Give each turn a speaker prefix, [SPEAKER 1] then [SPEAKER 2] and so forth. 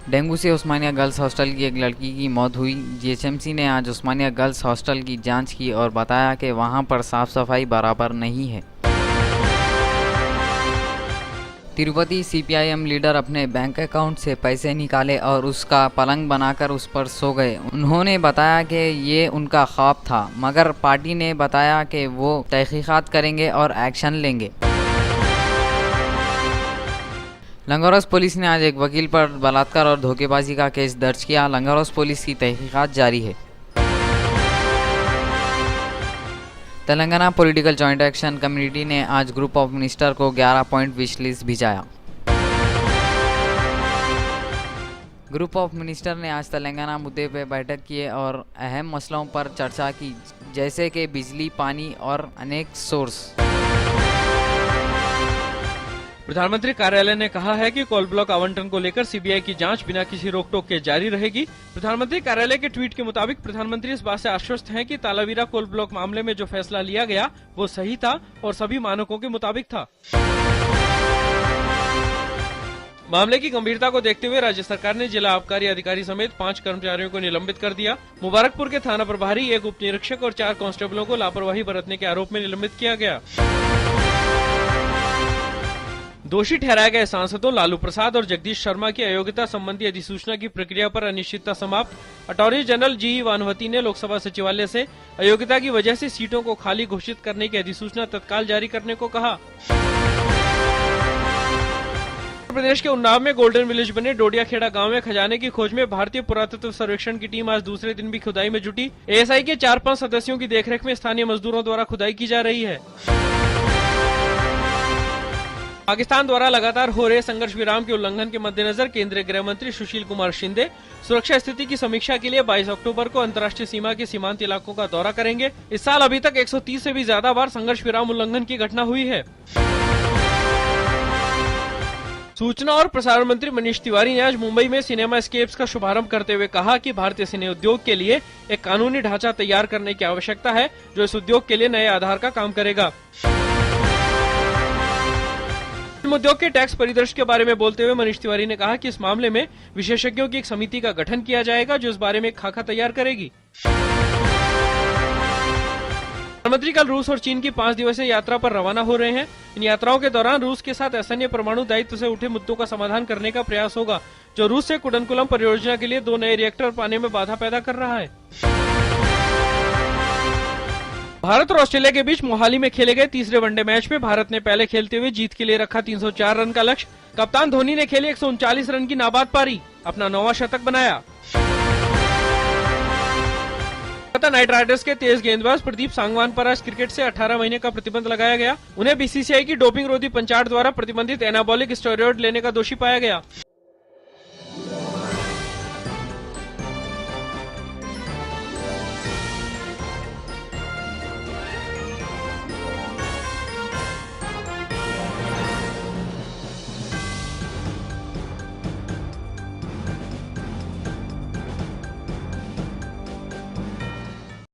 [SPEAKER 1] Dengue से उस्मानिया girls hostel की एक लड़की की मौत हुई। जीएचएमसी ने आज उस्मानिया गर्ल्स हॉस्टल की जांच की और बताया कि वहां पर साफ सफाई बराबर नहीं है। तिरुपति सीपीआईएम लीडर अपने बैंक अकाउंट से पैसे निकाले और उसका पलंग बनाकर उस पर सो गए। उन्होंने बताया कि ये उनका ख्वाब था, मगर पार्टी ने बताया कि वो तहकीकात करेंगे और एक्शन लेंगे। लंगोरस पुलिस ने आज एक वकील पर बलात्कार और धोखेबाजी का केस दर्ज किया। लंगोरस पुलिस की तहकीकात जारी है। Telangana political joint action committee ने आज ग्रुप ऑफ मिनिस्टर को 11 पॉइंट विश लिस्ट भिजाया। ग्रुप ऑफ मिनिस्टर ने आज तेलंगाना मुद्दे पर बैठक की और अहम मसलों पर चर्चा की, जैसे कि बिजली, पानी और अनेक सोर्स।
[SPEAKER 2] प्रधानमंत्री कार्यालय ने कहा है कि कोल ब्लॉक आवंटन को लेकर सीबीआई की जांच बिना किसी रोक टोक के जारी रहेगी। प्रधानमंत्री कार्यालय के ट्वीट के मुताबिक प्रधानमंत्री इस बात से आश्वस्त हैं कि तालावीरा कोल ब्लॉक मामले में जो फैसला लिया गया वो सही था और सभी मानकों के मुताबिक था। मामले की गंभीरता को देखते हुए राज्य सरकार ने जिला आबकारी अधिकारी समेत 5 कर्मचारियों को निलंबित कर दिया। मुबारकपुर के थाना प्रभारी, एक उप निरीक्षक और 4 कांस्टेबलों को लापरवाही बरतने के आरोप में निलंबित किया गया। दोषी ठहराए गए सांसदों लालू प्रसाद और जगदीश शर्मा की अयोग्यता संबंधी अधिसूचना की प्रक्रिया पर अनिश्चितता समाप्त। अटॉर्नी जनरल जी वानवती ने लोकसभा सचिवालय से अयोग्यता की वजह से सीटों को खाली घोषित करने की अधिसूचना तत्काल जारी करने को कहा। उत्तर प्रदेश के उन्नाव में गोल्डन विलेज बने डोडियाखेड़ा गांव में खजाने की खोज में भारतीय पुरातत्व सर्वेक्षण की टीम आज दूसरे दिन भी खुदाई में जुटी। एएसआई के 4-5 सदस्यों की देखरेख में स्थानीय मजदूरों द्वारा खुदाई की जा रही है। पाकिस्तान द्वारा लगातार हो रहे संघर्ष विराम के उल्लंघन के मद्देनजर केंद्रीय गृह मंत्री सुशील कुमार शिंदे सुरक्षा स्थिति की समीक्षा के लिए 22 अक्टूबर को अंतर्राष्ट्रीय सीमा के सीमांत इलाकों का दौरा करेंगे। इस साल अभी तक 130 से भी ज्यादा बार संघर्ष विराम उल्लंघन की घटना हुई है। सूचना और प्रसारण मंत्री मनीष तिवारी ने आज मुंबई में सिनेमा स्केप्स का शुभारंभ करते हुए कहा कि भारतीय सिने उद्योग के लिए एक कानूनी ढांचा तैयार करने की आवश्यकता है जो इस उद्योग के लिए नए आधार का काम करेगा। फिल्म उद्योग के टैक्स परिदृश्य के बारे में बोलते हुए मनीष तिवारी ने कहा कि इस मामले में विशेषज्ञों की एक समिति का गठन किया जाएगा जो इस बारे में एक खाका तैयार करेगी। प्रधानमंत्री कल रूस और चीन की 5 दिवसीय यात्रा पर रवाना हो रहे हैं। इन यात्राओं के दौरान रूस के साथ असैन्य परमाणु दायित्व से उठे मुद्दों का समाधान करने का प्रयास होगा, जो रूस से कुडनकुलम परियोजना के लिए 2 नए रिएक्टर पाने में बाधा पैदा कर रहा है। भारत और ऑस्ट्रेलिया के बीच मोहाली में खेले गए तीसरे वनडे मैच में भारत ने पहले खेलते हुए जीत के लिए रखा 304 रन का लक्ष्य। कप्तान धोनी ने खेली 139 रन की नाबाद पारी, अपना 9वां शतक बनाया। नाइट राइडर्स के तेज गेंदबाज प्रदीप सांगवान पर आज क्रिकेट से 18 महीने का प्रतिबंध लगाया गया। उन्हें बीसीसीआई की डोपिंग रोधी पंचायत द्वारा प्रतिबंधित एनाबॉलिक स्टेरॉयड लेने का दोषी पाया गया।